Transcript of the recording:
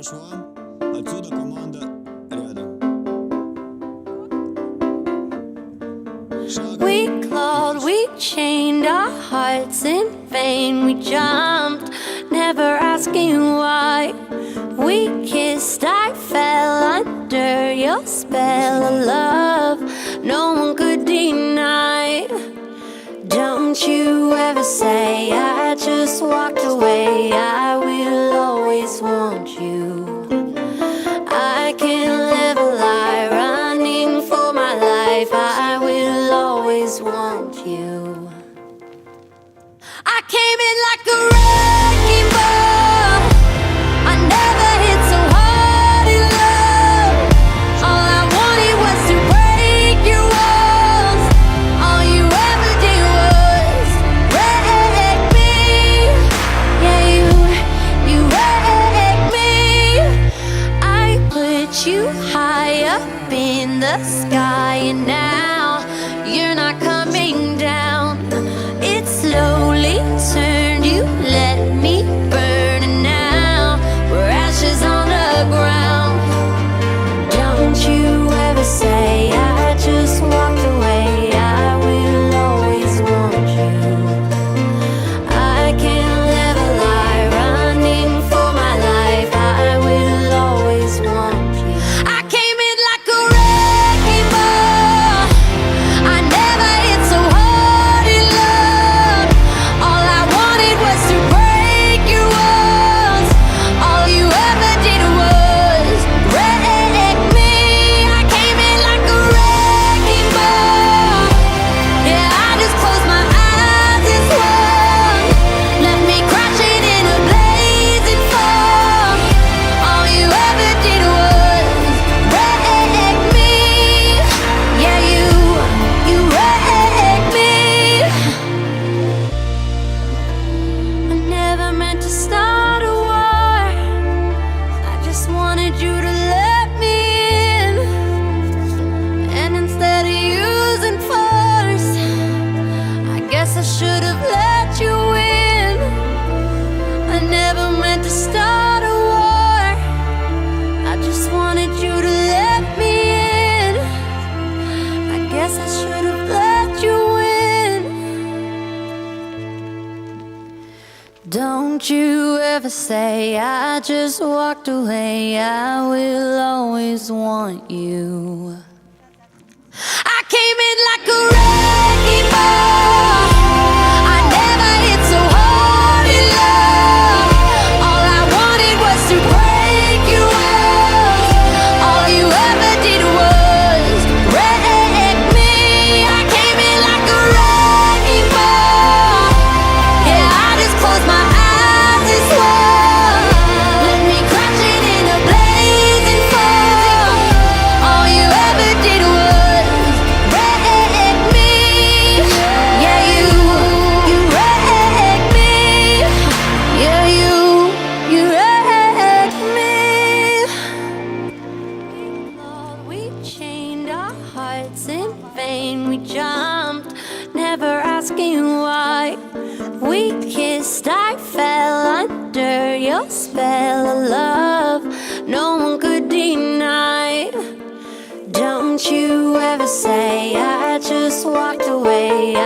пошла. Отсюда команда рядом. We clawed, we chained our hearts in vain. We jumped, never asking why. We kissed, I fell under your spell of love. No one could deny. Don't you ever say I just walked away. I will always want you. I can't live a lie, running for my life. I will always want you. I came in like a wrecking ball. I never hit so hard in love. All I wanted was to break your walls. All you ever did was wreck me. Yeah, you wrecked me. I put you high up in the sky, and now you're not coming down. It slowly turned, you let me burn, and now we're ashes on the ground. Don't you ever say I just walked away. I will always want you. I can't live a lie, running for my life. I will always want you. I came in like a wrecking ball. I never hit so hard in love. All I wanted was to break your walls. All you ever did was wreck me. I came in like a wrecking ball. Yeah, I just closed my eyes and swung. Left me crashing in a blazing fall. All you ever did was wreck me. Yeah, you wrecked me. I never meant to start a war. I just wanted you to let me in. And instead of using force, I guess I should have let you in. I never meant to start a war. I just wanted you to let me in. I guess I should have let you in. Don't you ever say I just walked away. I will always want you. I came in like a wrecking ball. I never hit so hard in love. All I wanted was to break your walls. All you ever did was wreck me. I came in like a wrecking ball. Yeah, I just closed my eyes and swung. Left me crashing in a blazing fall. All you ever did was wreck me. Yeah, you wrecked me. Yeah, you wrecked me. We chained our hearts in vain. We jumped, never asking why. We kissed, I fell under your spell of love. No one could deny. Don't you ever say I just walked away.